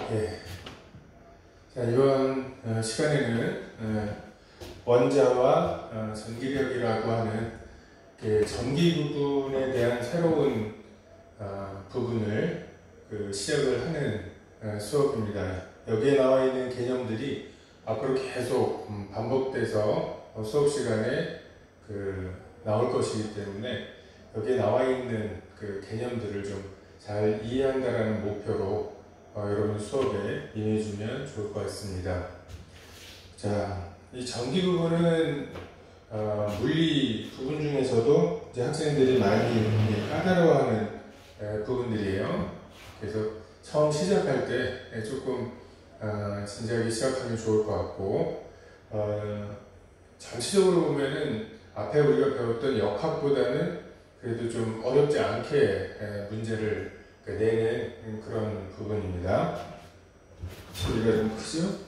예. 자, 이번 시간에는 원자와 전기력이라고 하는 전기 부분에 대한 새로운 부분을 시작을 하는 수업입니다. 여기에 나와 있는 개념들이 앞으로 계속 반복돼서 수업 시간에 나올 것이기 때문에 여기에 나와 있는 개념들을 좀 잘 이해한다라는 목표로 여러분 수업에 임해주면 좋을 것 같습니다. 자, 이 전기 부분은 물리 부분 중에서도 이제 학생들이 많이 까다로워하는 부분들이에요. 그래서 처음 시작할 때 조금 진지하게 시작하면 좋을 것 같고, 전체적으로 보면은 앞에 우리가 배웠던 역학보다는 그래도 좀 어렵지 않게 문제를 내는 그런 부분입니다. 소리가 좀 크죠?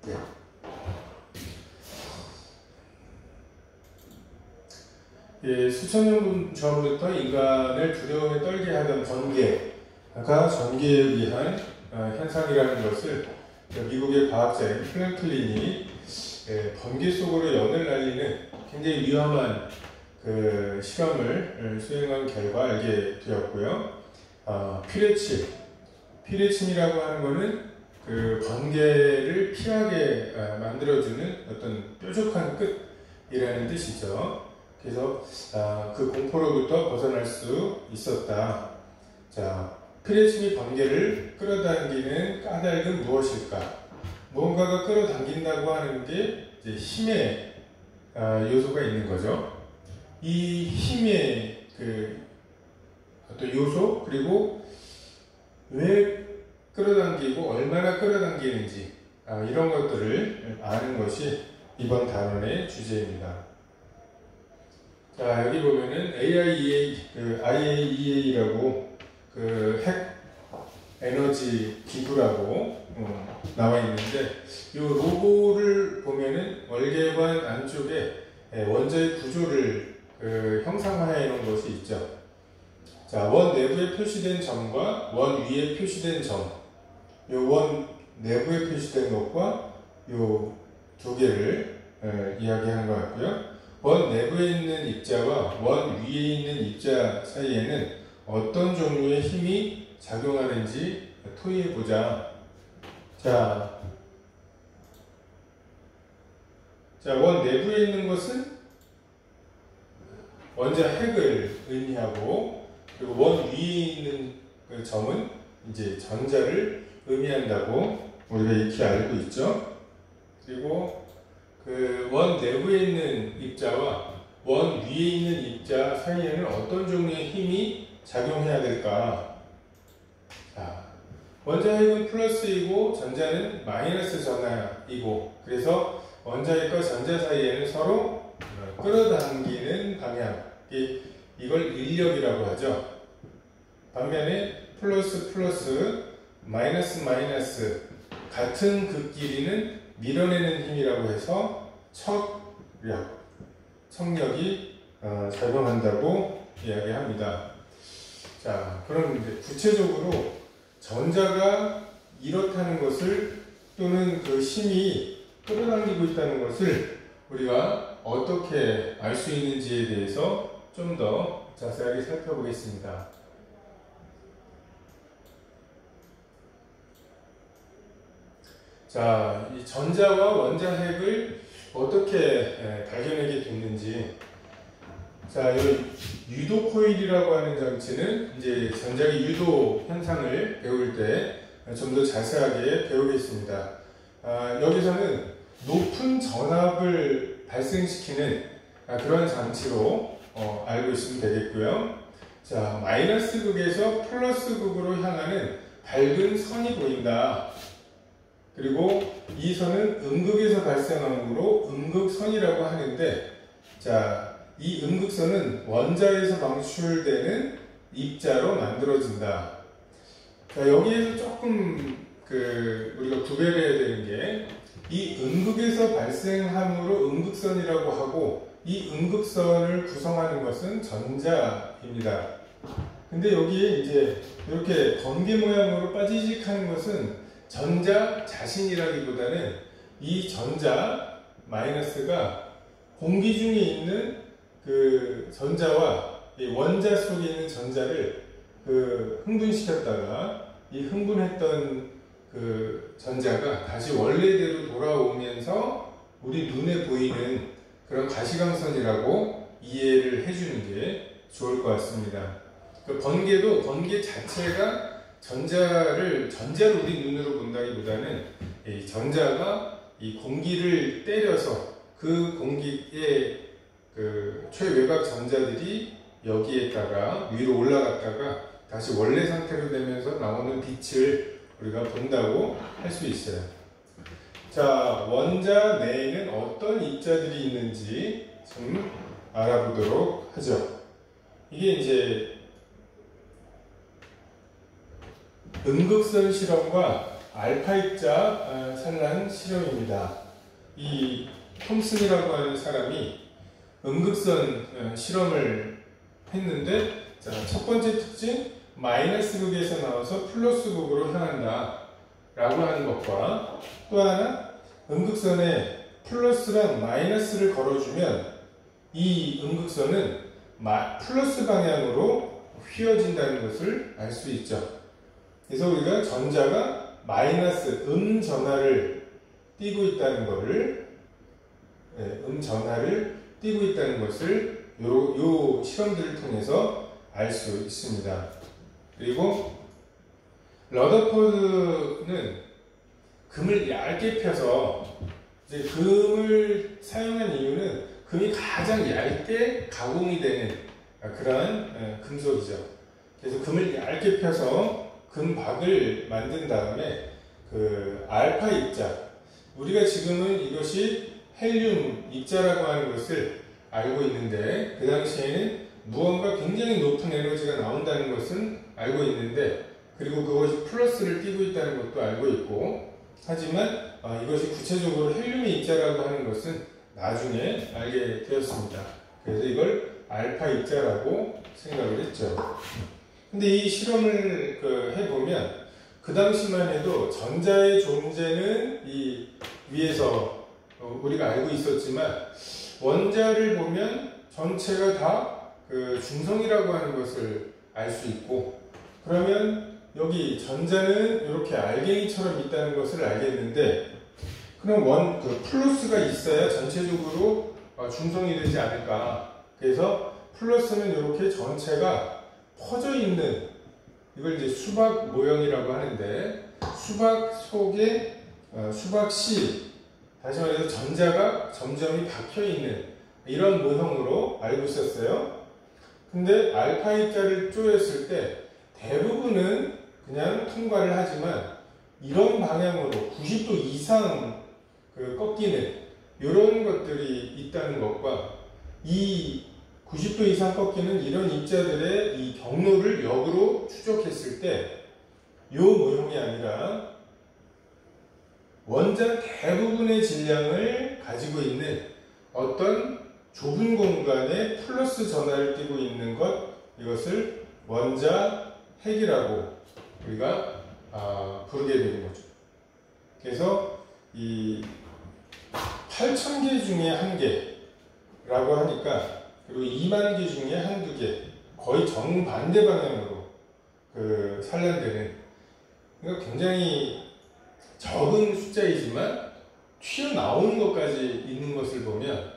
네. 예, 수천 년 전부터 인간을 두려움에 떨게 하던 번개가 전기에 의한 현상이라는 것을 미국의 과학자인 프랭클린이 번개 속으로 연을 날리는 굉장히 위험한 실험을 수행한 결과 알게 되었고요. 피레침이라고 하는 것은 번개를 피하게 만들어주는 어떤 뾰족한 끝이라는 뜻이죠. 그래서 그 공포로부터 벗어날 수 있었다. 자, 피레침이 번개를 끌어당기는 까닭은 무엇일까? 무언가가 끌어당긴다고 하는 게 이제 힘의 요소가 있는 거죠. 이 힘의 어떤 요소, 그리고 왜 끌어당기고 얼마나 끌어당기는지 이런 것들을 아는 것이 이번 단원의 주제입니다. 자, 여기 보면은 IAEA라고 핵 에너지 기구라고 나와 있는데, 이 로고를 보면은 월계관 안쪽에 원자의 구조를 형상화해 놓은 것이 있죠. 자, 원 내부에 표시된 점과 원 위에 표시된 점, 요 원 내부에 표시된 것과 요 두 개를 이야기하는 것 같고요. 원 내부에 있는 입자와 원 위에 있는 입자 사이에는 어떤 종류의 힘이 작용하는지 토의해보자. 자, 원 내부에 있는 것은 원자 핵을 의미하고, 그리고 원 위에 있는 점은 이제 전자를 의미한다고 우리가 익히 알고 있죠. 그리고 원 내부에 있는 입자와 원 위에 있는 입자 사이에는 어떤 종류의 힘이 작용해야 될까? 자, 원자핵은 플러스이고 전자는 마이너스 전하이고, 그래서 원자핵과 전자 사이에는 서로 끌어당기는 방향, 이걸 인력이라고 하죠. 반면에 플러스 플러스, 마이너스 마이너스 같은 극끼리는 밀어내는 힘이라고 해서 척력이 작용한다고 이야기합니다. 자, 그럼 이제 구체적으로 전자가 이렇다는 것을, 또는 힘이 끌어당기고 있다는 것을 우리가 어떻게 알 수 있는지에 대해서 좀 더 자세하게 살펴보겠습니다. 자, 이 전자와 원자핵을 어떻게 발견하게 됐는지. 자, 이 유도 코일이라고 하는 장치는 이제 전자기 유도 현상을 배울 때 좀 더 자세하게 배우겠습니다. 여기서는 높은 전압을 발생시키는 그런 장치로 알고 있으면 되겠고요. 자, 마이너스 극에서 플러스 극으로 향하는 밝은 선이 보인다. 그리고 이 선은 음극에서 발생하므로 음극선이라고 하는데, 자, 이 음극선은 원자에서 방출되는 입자로 만들어진다. 자, 여기에서 조금 우리가 구별해야 되는 게, 이 음극에서 발생함으로 음극선이라고 하고, 이 음극선을 구성하는 것은 전자입니다. 근데 여기에 이제 이렇게 번개 모양으로 빠지직하는 것은 전자 자신이라기보다는 이 전자 마이너스가 공기 중에 있는 그 전자와 이 원자 속에 있는 전자를 흥분시켰다가 이 흥분했던 그 전자가 다시 원래대로 돌아오면서 우리 눈에 보이는 그런 가시광선이라고 이해를 해주는 게 좋을 것 같습니다. 그 번개도 번개 자체가 전자를 우리 눈으로 본다기보다는 이 전자가 이 공기를 때려서 그 공기의 그 최외곽 전자들이 여기에다가 위로 올라갔다가 다시 원래 상태로 되면서 나오는 빛을 우리가 본다고 할 수 있어요. 자, 원자 내에는 어떤 입자들이 있는지 좀 알아보도록 하죠. 이게 이제 음극선 실험과 알파 입자 산란 실험입니다. 이 톰슨이라고 하는 사람이 음극선 실험을 했는데, 자, 첫 번째 특징, 마이너스 극에서 나와서 플러스 극으로 향한다 라고 하는 것과, 또 하나 음극선에 플러스랑 마이너스를 걸어주면 이 음극선은 플러스 방향으로 휘어진다는 것을 알 수 있죠. 그래서 우리가 전자가 마이너스 전하를 띠고 있다는 것을, 전하를 띠고 있다는 것을 요 실험들을 통해서 알 수 있습니다. 그리고 러더포드는 금을 얇게 펴서, 이제 금을 사용한 이유는 금이 가장 얇게 가공이 되는 그러한 금속이죠. 그래서 금을 얇게 펴서 금박을 만든 다음에 그 알파 입자, 우리가 지금은 이것이 헬륨 입자라고 하는 것을 알고 있는데, 그 당시에는 무언가 굉장히 높은 에너지가 나온다는 것은 알고 있는데, 그리고 그것이 플러스를 띠고 있다는 것도 알고 있고, 하지만 이것이 구체적으로 헬륨의 입자라고 하는 것은 나중에 알게 되었습니다. 그래서 이걸 알파 입자라고 생각을 했죠. 근데 이 실험을 해보면 그 당시만 해도 전자의 존재는 이 위에서 우리가 알고 있었지만, 원자를 보면 전체가 다 그 중성이라고 하는 것을 알 수 있고, 그러면 여기 전자는 이렇게 알갱이처럼 있다는 것을 알겠는데, 그럼 플러스가 있어야 전체적으로 중성이 되지 않을까. 그래서 플러스는 이렇게 전체가 퍼져 있는, 이걸 이제 수박 모형이라고 하는데, 수박 속에 수박씨, 다시 말해서 전자가 점점이 박혀 있는 이런 모형으로 알고 있었어요. 근데 알파 입자를 쪼였을 때 대부분은 그냥 통과를 하지만, 이런 방향으로 90도 이상 꺾이는 이런 것들이 있다는 것과, 이 90도 이상 꺾이는 이런 입자들의 이 경로를 역으로 추적했을 때, 이 모형이 아니라 원자 대부분의 질량을 가지고 있는 어떤 좁은 공간에 플러스 전하를 띠고 있는 것, 이것을 원자 핵이라고 우리가 부르게 되는 거죠. 그래서 이 8,000개 중에 1개라고 하니까, 그리고 2만 개 중에 한두 개, 거의 정반대 방향으로 산란되는, 그러니까 굉장히 적은 숫자이지만 튀어나오는 것까지 있는 것을 보면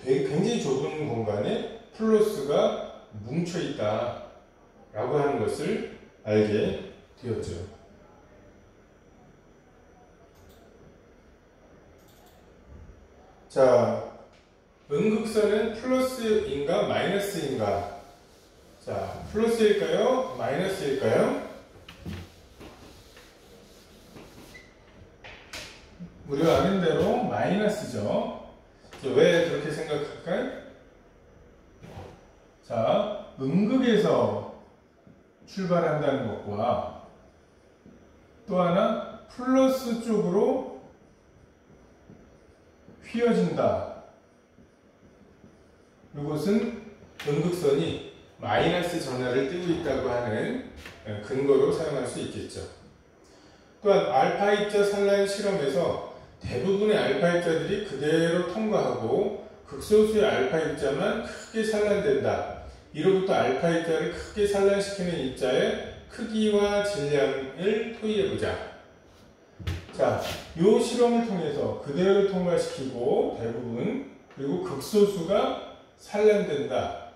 굉장히 좁은 공간에 플러스가 뭉쳐있다 라고 하는 것을 알게 되었죠. 자, 음극선은 플러스인가 마이너스인가? 자, 플러스일까요? 마이너스일까요? 우리가 아는 대로 마이너스죠. 왜 그렇게 생각할까요? 자, 음극에서 출발한다는 것과, 또 하나 플러스 쪽으로 휘어진다. 이것은 음극선이 마이너스 전하를 띠고 있다고 하는 근거로 사용할 수 있겠죠. 또한 알파 입자 산란 실험에서 대부분의 알파 입자들이 그대로 통과하고 극소수의 알파 입자만 크게 산란된다. 이로부터 알파 입자를 크게 산란시키는 입자의 크기와 질량을 토의해보자. 자, 이 실험을 통해서 그대로 통과시키고 대부분 그리고 극소수가 산란된다.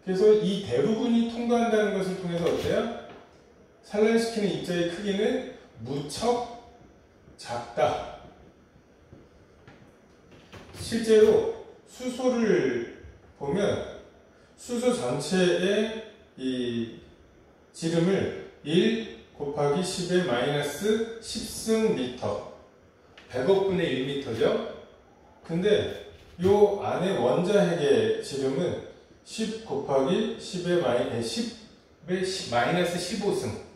그래서 이 대부분이 통과한다는 것을 통해서 어때요? 산란시키는 입자의 크기는 무척 작다. 실제로 수소를 보면 수소 전체의 이 지름을 1 곱하기 10의 마이너스 10승 미터 100억분의 1미터죠. 근데 요 안에 원자핵의 지름은 10 곱하기 10의 마이너스 15승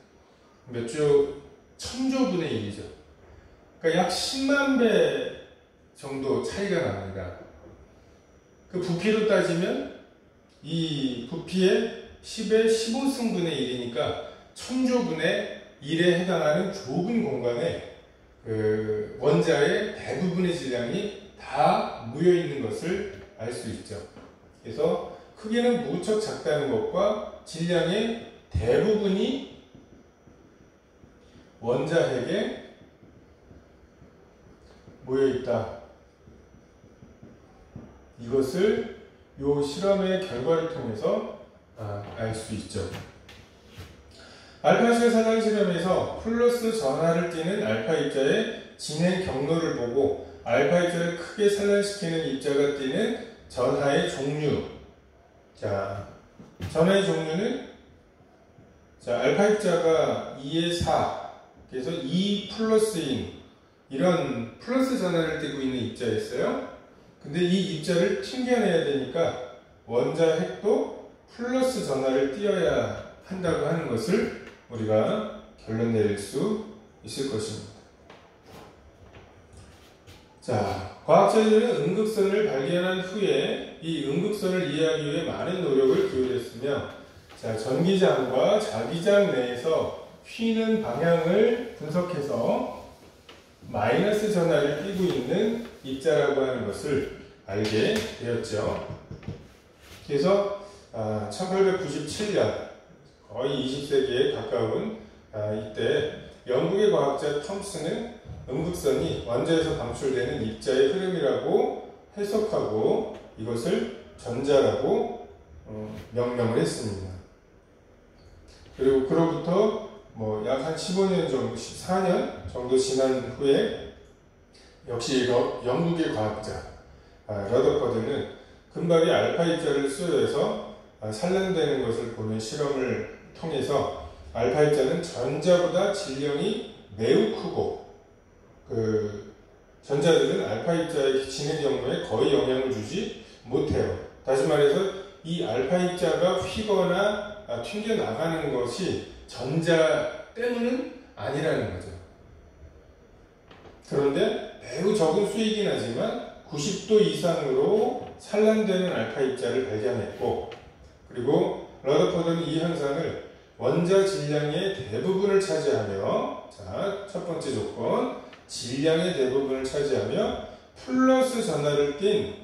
몇 조? 1000조분의 1이죠. 그러니까 약 10만 배 정도 차이가 납니다. 그 부피로 따지면 이 부피의 10의 15승분의 1이니까 1000조분의 1에 해당하는 좁은 공간에 그 원자의 대부분의 질량이 다 모여있는 것을 알 수 있죠. 그래서 크기는 무척 작다는 것과 질량의 대부분이 원자핵에 모여있다. 이것을 이 실험의 결과를 통해서 알 수 있죠. 알파실 산란 실험에서 플러스 전하를 띠는 알파 입자의 진행 경로를 보고 알파 입자를 크게 산란시키는 입자가 띠는 전하의 종류. 자, 전하의 종류는 자, 알파 입자가 2의 4, 그래서 2 플러스인 이런 플러스 전하를 띠고 있는 입자였어요. 근데 이 입자를 튕겨내야 되니까 원자핵도 플러스 전하를 띄어야 한다고 하는 것을 우리가 결론 내릴 수 있을 것입니다. 자, 과학자들은 음극선을 발견한 후에 이 음극선을 이해하기 위해 많은 노력을 기울였으며, 자, 전기장과 자기장 내에서 휘는 방향을 분석해서 마이너스 전하를 띠고 있는 입자라고 하는 것을 알게 되었죠. 그래서 1897년 거의 20세기에 가까운 이때 영국의 과학자 톰슨은 음극선이 원자에서 방출되는 입자의 흐름이라고 해석하고 이것을 전자라고 명명을 했습니다. 그리고 그로부터 약 한 15년 정도, 14년 정도 지난 후에 역시 영국의 과학자 러더퍼드는 금박이 알파 입자를 수요해서 산란되는 것을 보는 실험을 통해서 알파 입자는 전자보다 질량이 매우 크고 그 전자들은 알파 입자의 진행 경로에 거의 영향을 주지 못해요. 다시 말해서 이 알파 입자가 휘거나 튕겨나가는 것이 전자 때문은 아니라는 거죠. 그런데 매우 적은 수이긴 하지만 90도 이상으로 산란되는 알파 입자를 발견했고, 그리고 러더퍼드는 이 현상을 원자 질량의 대부분을 차지하며, 자, 첫 번째 조건, 질량의 대부분을 차지하며 플러스 전하를 띤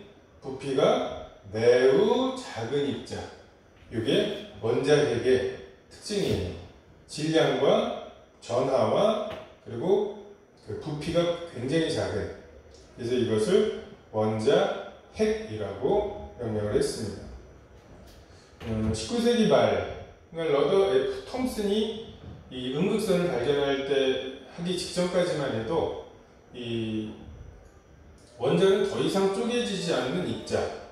부피가 매우 작은 입자, 이게 원자핵의 특징이에요. 질량과 전하와 그리고 그 부피가 굉장히 작은, 그래서 이것을 원자핵이라고 명명을 했습니다. 19세기 말, 그러니까 러더 F. 톰슨이 이 음극선을 발견할 때 하기 직전까지만 해도 이 원자는 더 이상 쪼개지지 않는 입자,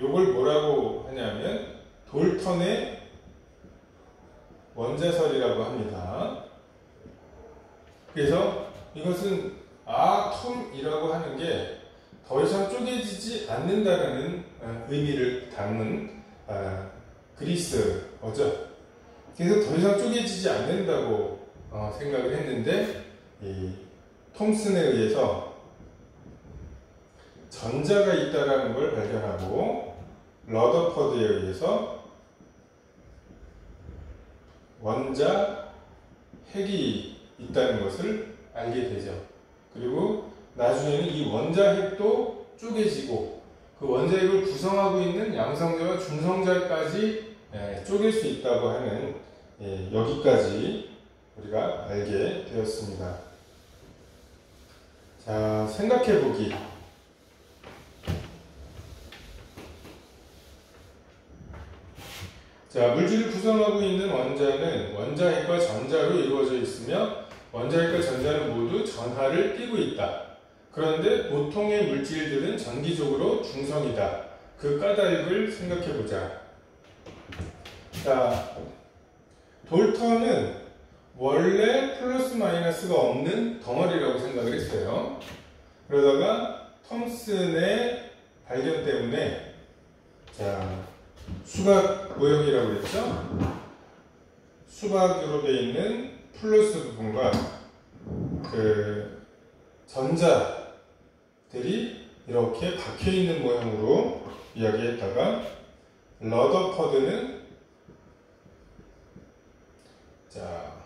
요걸 뭐라고 하냐면 돌턴의 원자설이라고 합니다. 그래서 이것은 아톰이라고 하는 게 더 이상 쪼개지지 않는다는 의미를 담은 그리스어죠. 그래서 더 이상 쪼개지지 않는다고 생각을 했는데 이 톰슨에 의해서 전자가 있다라는 걸 발견하고 러더퍼드에 의해서 원자 핵이 있다는 것을 알게 되죠. 그리고 나중에는 이 원자 핵도 쪼개지고 그 원자 핵을 구성하고 있는 양성자와 중성자까지 쪼갤 수 있다고 하는 여기까지 우리가 알게 되었습니다. 자, 생각해보기. 자, 물질을 구성하고 있는 원자는 원자핵과 전자로 이루어져 있으며 원자핵과 전자는 모두 전하를 띠고 있다. 그런데 보통의 물질들은 전기적으로 중성이다. 그 까닭을 생각해보자. 자, 돌턴은 원래 플러스 마이너스가 없는 덩어리라고 생각을 했어요. 그러다가 톰슨의 발견 때문에 자, 수박 모형이라고 했죠? 수박으로 되어 있는 플러스 부분과 그 전자들이 이렇게 박혀 있는 모형으로 이야기했다가 러더퍼드는 자,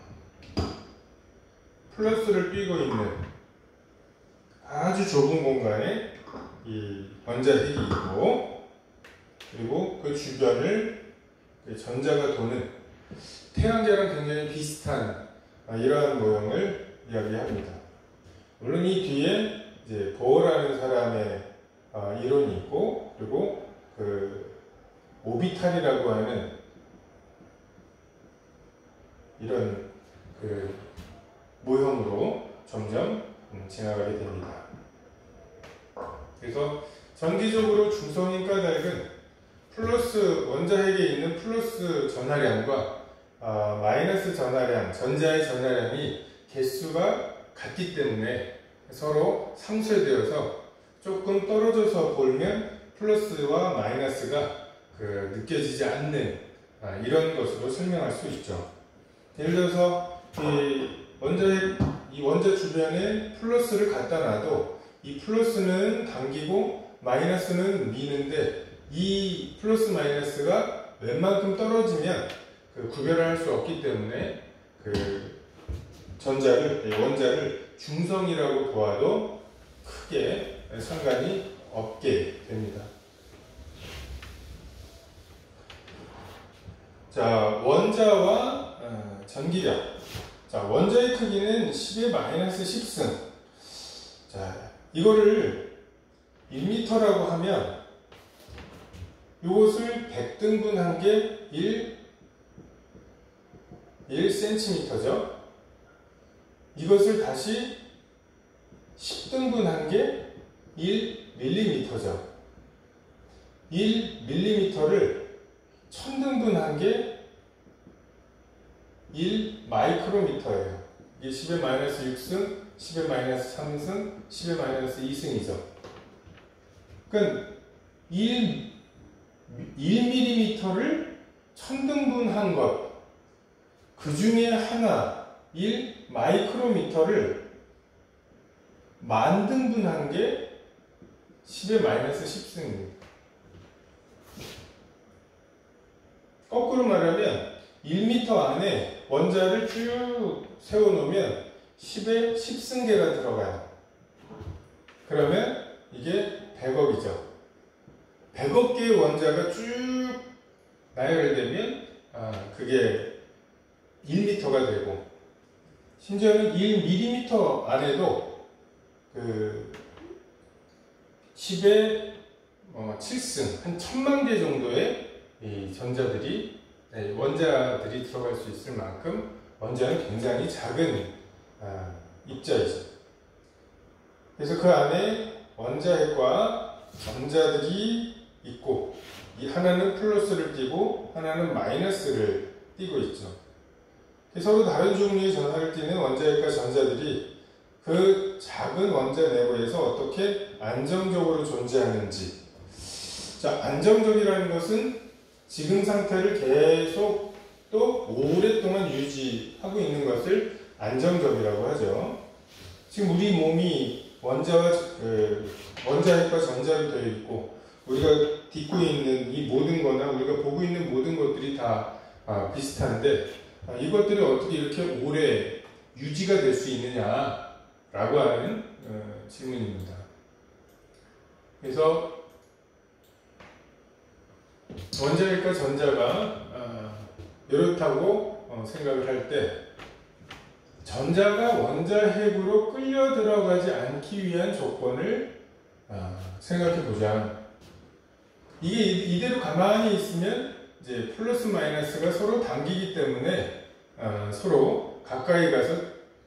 플러스를 띄고 있는 아주 좁은 공간에 이 원자핵이 있고 그리고 그 주변을 전자가 도는 태양계랑 굉장히 비슷한 이러한 모형을 이야기합니다. 물론 이 뒤에 이제 보어라는 사람의 이론이 있고 그리고 그 오비탈이라고 하는 이런 그 모형으로 점점 지나가게 됩니다. 그래서 전기적으로 중성인 까닭은 플러스 원자핵에 있는 플러스 전하량과 마이너스 전하량, 전자의 전하량이 개수가 같기 때문에 서로 상쇄되어서 조금 떨어져서 보면 플러스와 마이너스가 느껴지지 않는 이런 것으로 설명할 수 있죠. 예를 들어서 이 원자 주변에 플러스를 갖다 놔도 이 플러스는 당기고 마이너스는 미는데 이 플러스 마이너스가 웬만큼 떨어지면 구별을 할 수 없기 때문에 원자를 중성이라고 보아도 크게 상관이 없게 됩니다. 자, 원자와 전기력. 자, 원자의 크기는 10의 마이너스 10승. 자, 이거를 1m라고 하면 이것을 100등분한 게 1cm죠. 이것을 다시 10등분한 게 1mm죠. 1mm를 1000등분한 게 1마이크로미터예요. 이게 10의 마이너스 6승, 10의 마이너스 3승, 10의 마이너스 2승이죠. 그러니까 1mm를 1000등분한 것, 그 중에 하나, 1마이크로미터를 만등분한 게 10의 마이너스 10승입니다. 거꾸로 말하면 1m 안에 원자를 쭉 세워놓으면 10의 10승계가 들어가요. 그러면 이게 100억이죠. 100억 개의 원자가 쭉 나열되면 그게 1m가 되고 심지어는 1mm 안에도 10의 7승, 한 1000만 개 정도의 이 원자들이 들어갈 수 있을 만큼 원자는 굉장히 작은 입자이죠. 그래서 그 안에 원자핵과 전자들이 있고 이 하나는 플러스를 띠고 하나는 마이너스를 띠고 있죠. 서로 다른 종류의 전하를 띠는 원자핵과 전자들이 그 작은 원자 내부에서 어떻게 안정적으로 존재하는지. 자, 안정적이라는 것은 지금 상태를 계속 또 오랫동안 유지하고 있는 것을 안정적이라고 하죠. 지금 우리 몸이 원자핵과 전자로 되어 있고, 우리가 딛고 있는 이 모든 거나 우리가 보고 있는 모든 것들이 다 비슷한데, 이것들이 어떻게 이렇게 오래 유지가 될 수 있느냐라고 하는 질문입니다. 그래서 원자핵과 전자가 이렇다고 생각을 할 때, 전자가 원자핵으로 끌려 들어가지 않기 위한 조건을 생각해 보자. 이게 이대로 가만히 있으면 이제 플러스 마이너스가 서로 당기기 때문에 서로 가까이 가서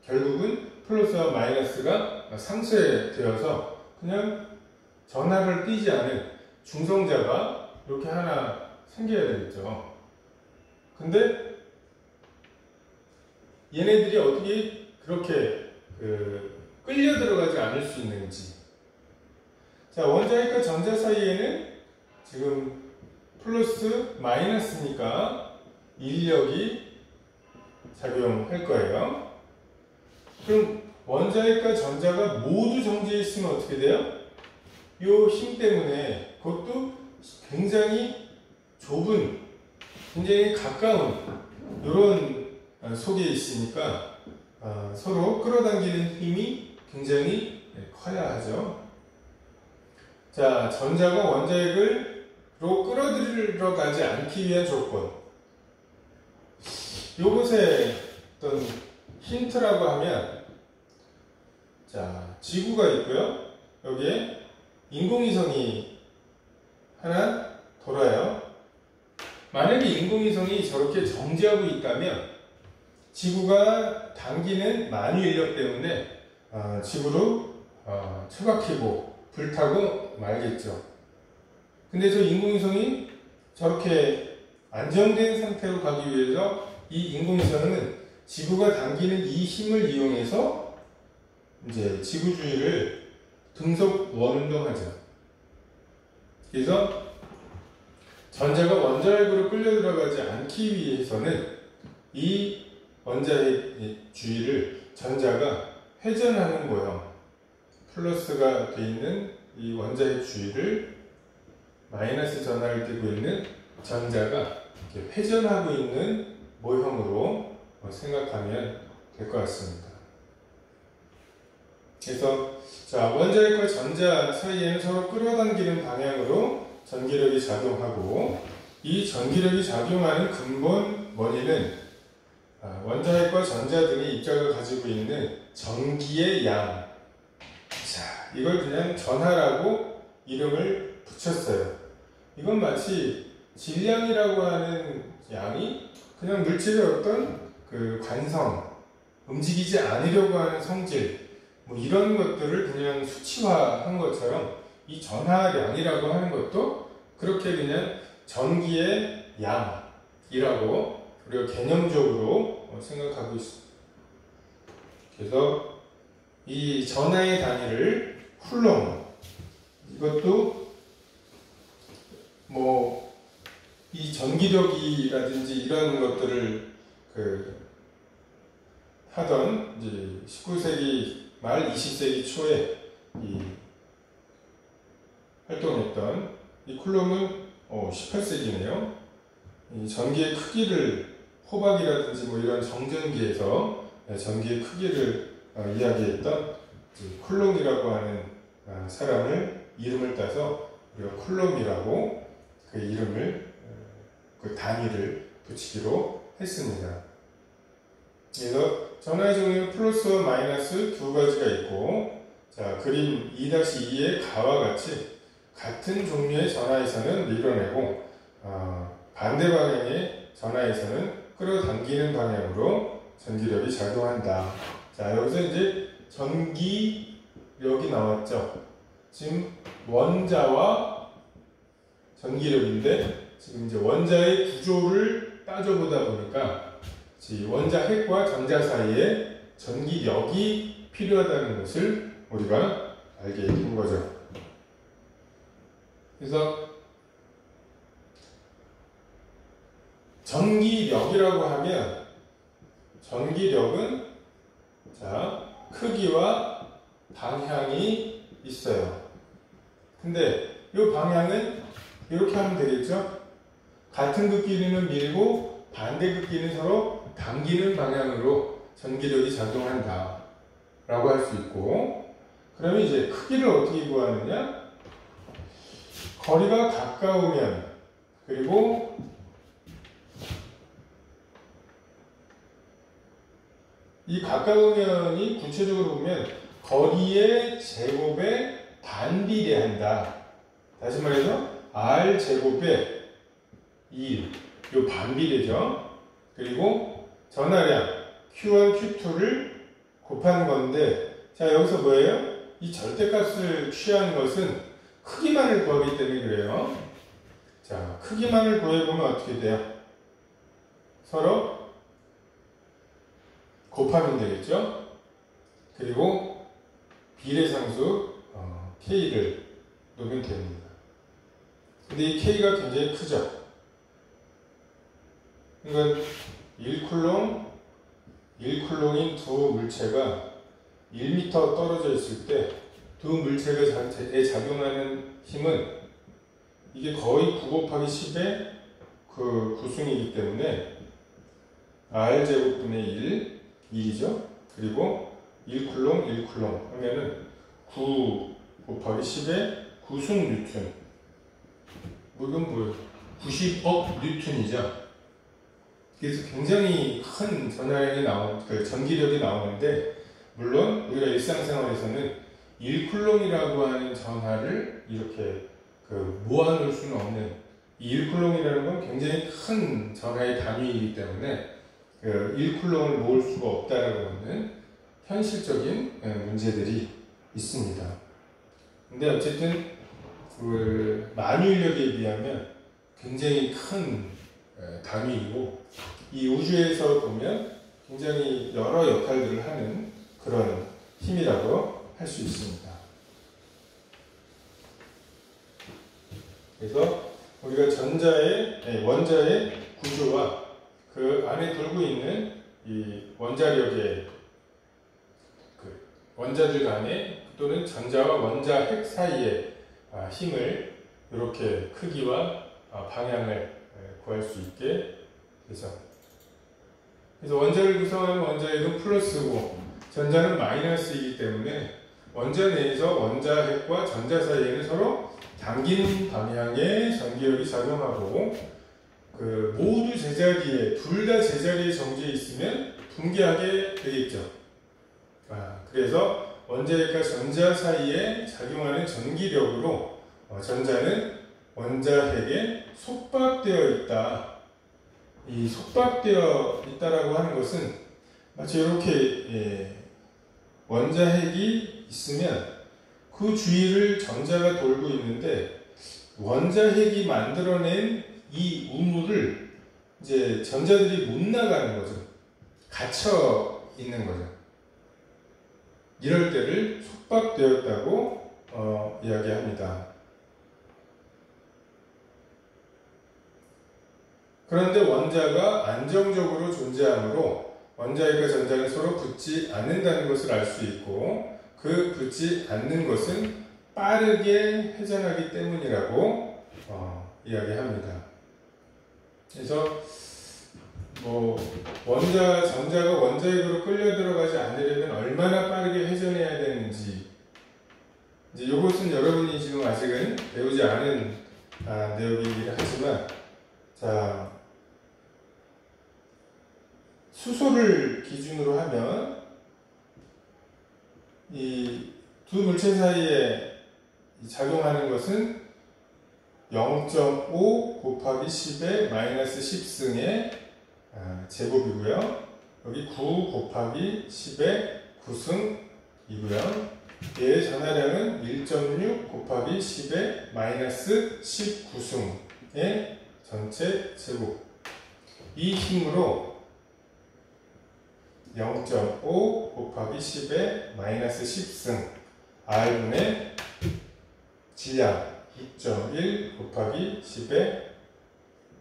결국은 플러스와 마이너스가 상쇄되어서 그냥 전하를 띄지 않은 중성자가 이렇게 하나 생겨야 되겠죠. 근데 얘네들이 어떻게 그렇게 끌려 들어가지 않을 수 있는지. 자, 원자핵과 전자 사이에는 지금 플러스 마이너스니까 인력이 작용할 거예요. 그럼 원자핵과 전자가 모두 정지해 있으면 어떻게 돼요? 이 힘 때문에 그것도 굉장히 좁은, 굉장히 가까운 이런 속에 있으니까 서로 끌어당기는 힘이 굉장히 커야 하죠. 자, 전자가 원자핵으로 끌어들어가지 않기 위한 조건. 요것의 어떤 힌트라고 하면, 자, 지구가 있고요. 여기에 인공위성이 하나 돌아요. 만약에 인공위성이 저렇게 정지하고 있다면 지구가 당기는 만유 인력 때문에 지구로 처박히고 불타고 말겠죠. 근데 저 인공위성이 저렇게 안정된 상태로 가기 위해서 이 인공위성은 지구가 당기는 이 힘을 이용해서 이제 지구 주위를 등속 원운동하죠. 그래서 전자가 원자핵으로 끌려 들어가지 않기 위해서는 이 원자핵 주위를 전자가 회전하는 모형, 플러스가 되어 있는 이 원자핵 주위를 마이너스 전하를 띠고 있는 전자가 이렇게 회전하고 있는 모형으로 생각하면 될 것 같습니다. 그래서 자, 원자핵과 전자 사이에는 서로 끌어당기는 방향으로 전기력이 작용하고, 이 전기력이 작용하는 근본 원인은 원자핵과 전자 등의 입자가 가지고 있는 전기의 양. 자, 이걸 그냥 전하라고 이름을 붙였어요. 이건 마치 질량이라고 하는 양이 그냥 물질의 어떤 그 관성, 움직이지 않으려고 하는 성질, 뭐 이런 것들을 그냥 수치화한 것처럼 이 전하량이라고 하는 것도 그렇게 그냥 전기의 양이라고 우리가 개념적으로 생각하고 있습니다. 그래서 이 전하의 단위를 쿨롬, 이것도 뭐 이 전기력이라든지 이런 것들을 하던 이제 19세기 말 20세기 초에 활동했던 이 쿨롬은 18세기네요. 이 전기의 크기를, 호박이라든지 뭐 이런 정전기에서 전기의 크기를 이야기했던 쿨롬이라고 하는 사람을 이름을 따서 우리가 쿨롬이라고 그 이름을, 그 단위를 붙이기로 했습니다. 그래서 전하의 종류는 플러스와 마이너스 두 가지가 있고, 자, 그림 2-2의 가와 같이 같은 종류의 전하에서는 밀어내고 반대 방향의 전하에서는 끌어당기는 방향으로 전기력이 작용한다. 자, 여기서 이제 전기력이 나왔죠. 지금 원자와 전기력인데, 지금 이제 원자의 구조를 따져보다 보니까 원자핵과 전자 사이에 전기력이 필요하다는 것을 우리가 알게 된 거죠. 그래서 전기력이라고 하면, 전기력은 자, 크기와 방향이 있어요. 근데 이 방향은 이렇게 하면 되겠죠? 같은 극끼리는 밀고 반대 극끼리는 서로 당기는 방향으로 전기력이 작용한다 라고 할 수 있고, 그러면 이제 크기를 어떻게 구하느냐? 거리가 가까우면, 그리고 이 가까우면이 구체적으로 보면 거리의 제곱에 반비례한다. 다시 말해서 R 제곱에 2, 요 반비례죠. 그리고 전하량 Q1, Q2를 곱한 건데, 자 여기서 뭐예요? 이 절대값을 취한 것은 크기만을 구하기 때문에 그래요. 자, 크기만을 구해보면 어떻게 돼요? 서로 곱하면 되겠죠? 그리고 비례상수 K를 놓으면 됩니다. 근데 이 K가 굉장히 크죠? 그러니까 1쿨롱인 두 물체가 1m 떨어져 있을 때 두 물체에 작용하는 힘은 이게 거의 9 곱하기 10의 그 구승이기 때문에 R제곱분의 1이죠. 그리고 1쿨롱 하면은 9 곱하기 10의 구승 뉴턴. 이건 뭐예요? 90억 뉴턴이죠. 그래서 굉장히 큰 전하량이 그 전기력이 나오는데, 물론 우리가 일상생활에서는 1쿨롱이라고 하는 전하를 이렇게 모아놓을 수는 없는, 이 1쿨롱이라는 건 굉장히 큰 전하의 단위이기 때문에 1쿨롱을 모을 수가 없다라고 하는 현실적인 문제들이 있습니다. 근데 어쨌든 그 만유인력에 비하면 굉장히 큰 단위이고, 이 우주에서 보면 굉장히 여러 역할들을 하는 그런 힘이라고 할 수 있습니다. 그래서 우리가 원자의 구조와 그 안에 돌고 있는 이 원자력의 원자들 간의 또는 전자와 원자핵 사이의 힘을 이렇게 크기와 방향을 구할 수 있게 되죠. 그래서 원자를 구성하는 원자핵은 플러스고 전자는 마이너스이기 때문에 원자 내에서 원자핵과 전자 사이에는 서로 당기는 방향의 전기력이 작용하고, 모두 제자리에, 둘 다 제자리에 정지해 있으면 붕괴하게 되겠죠. 그래서 원자핵과 전자 사이에 작용하는 전기력으로 전자는 원자핵에 속박되어 있다. 이 속박되어 있다라고 하는 것은 마치 이렇게 원자핵이 있으면 그 주위를 전자가 돌고 있는데, 원자핵이 만들어낸 이 우물을 이제 전자들이 못 나가는 거죠. 갇혀 있는 거죠. 이럴 때를 속박되었다고 이야기합니다. 그런데 원자가 안정적으로 존재하므로 원자핵과 전자는 서로 붙지 않는다는 것을 알 수 있고, 그 붙지 않는 것은 빠르게 회전하기 때문이라고 이야기합니다. 그래서 전자가 원자핵으로 끌려 들어가지 않으려면 얼마나 빠르게 회전해야 되는지, 이제 이것은 여러분이 지금 아직은 배우지 않은 내용이긴 하지만, 자, 수소를 기준으로 하면 이 두 물체 사이에 작용하는 것은 0.5 곱하기 10의 마이너스 10승의 제곱이고요. 여기 9 곱하기 10의 9승이고요. 얘의 전하량은 1.6 곱하기 10의 마이너스 19승의 전체 제곱. 이 힘으로 0.5 곱하기 10의 마이너스 10승 R분의 질량 2.1 곱하기 10의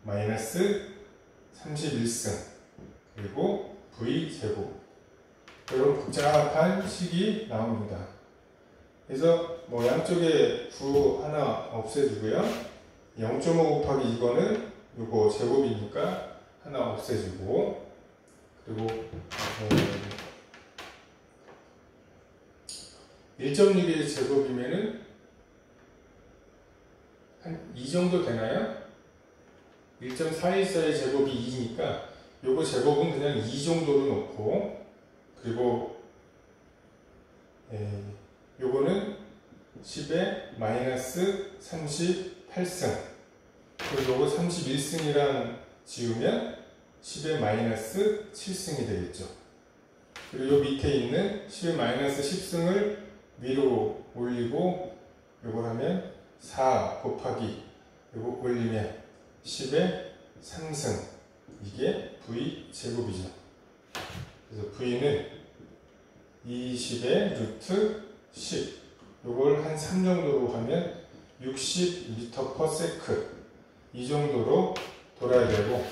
마이너스 31승 그리고 V 제곱, 이런 복잡한 식이 나옵니다. 그래서 뭐 양쪽에 9 하나 없애주고요. 0.5 곱하기 이거는 요거 제곱이니까 하나 없애주고, 그리고 1.6의 제곱이면은 한 이 정도 되나요? 1.414의 제곱이 2니까 요거 제곱은 그냥 2 정도로 놓고, 그리고 요거는 10의 마이너스 38승, 그리고 요거 31승이랑 지우면 10의 마이너스 7승이 되겠죠. 그리고 요 밑에 있는 10의 마이너스 10승을 위로 올리고 요걸 하면 4 곱하기 요거 올리면 10의 3승, 이게 v 제곱이죠. 그래서 v는 20의 루트 10, 요걸 한 3 정도로 하면 60m/s 이 정도로 돌아야 되고,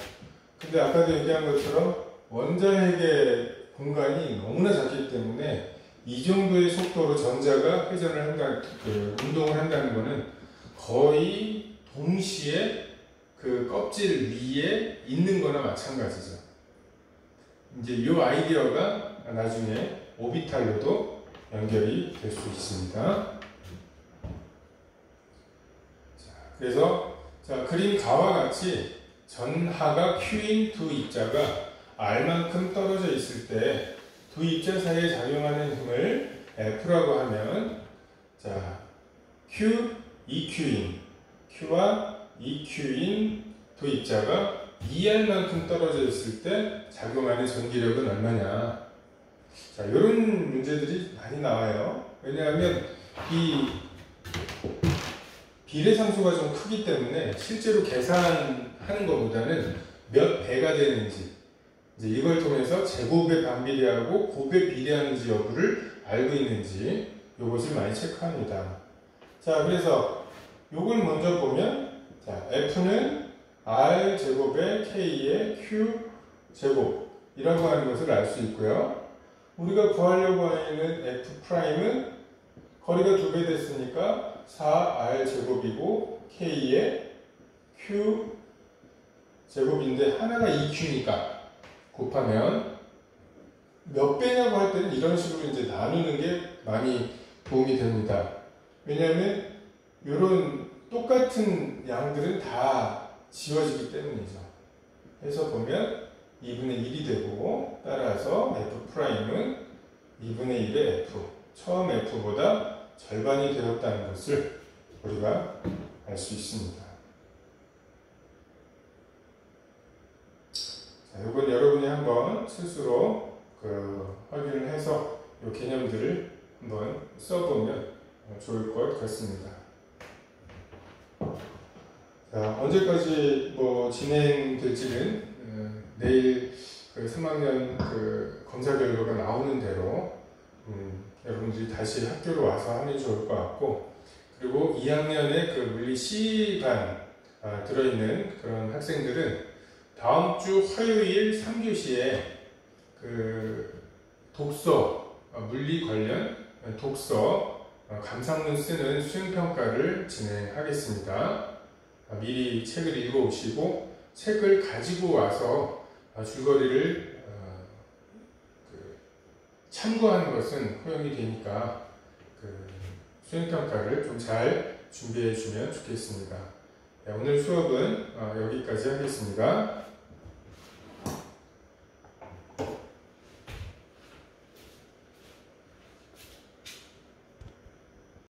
근데 아까도 얘기한 것처럼 원자핵의 공간이 너무나 작기 때문에 이 정도의 속도로 전자가 회전을 한다, 운동을 한다는 것은 거의 동시에 그 껍질 위에 있는 거나 마찬가지죠. 이제 이 아이디어가 나중에 오비탈로도 연결이 될 수 있습니다. 그래서 그림 가와 같이 전하가 Q인 두 입자가 R만큼 떨어져 있을 때 두 입자 사이에 작용하는 힘을 F라고 하면, Q, EQ인, Q와 EQ인 두 입자가 2R만큼 떨어져 있을 때 작용하는 전기력은 얼마냐. 이런 문제들이 많이 나와요. 왜냐하면 이 비례상수가 좀 크기 때문에 실제로 계산하는 것보다는 몇 배가 되는지, 이제 이걸 통해서 제곱에 반비례하고 곱에 비례하는지 여부를 알고 있는지 이것을 많이 체크합니다. 그래서 이걸 먼저 보면, F는 R 제곱에 K의 Q 제곱이라고 하는 것을 알 수 있고요. 우리가 구하려고 하는 F'은 거리가 2배 됐으니까 4R 제곱이고 K의 Q 제곱인데 하나가 2Q니까 곱하면 몇 배냐고 할 때는 이런 식으로 이제 나누는 게 많이 도움이 됩니다. 왜냐하면 이런 똑같은 양들은 다 지워지기 때문이죠. 해서 보면 2분의 1이 되고, 따라서 F'은 2분의 1의 F, 처음 F보다 절반이 되었다는 것을 우리가 알 수 있습니다. 이건 여러분이 한번 스스로 확인을 해서 이 개념들을 한번 써보면 좋을 것 같습니다. 언제까지 진행될지는 내일 3학년 검사 결과가 나오는 대로 여러분들이 다시 학교로 와서 하면 좋을 것 같고, 그리고 2학년에 물리 C반 들어있는 그런 학생들은 다음 주 화요일 3교시에 독서, 물리 관련 독서, 감상문 쓰는 수행평가를 진행하겠습니다. 미리 책을 읽어오시고 책을 가지고 와서 줄거리를 참고하는 것은 허용이 되니까 수행평가를 좀 잘 준비해 주면 좋겠습니다. 오늘 수업은 여기까지 하겠습니다.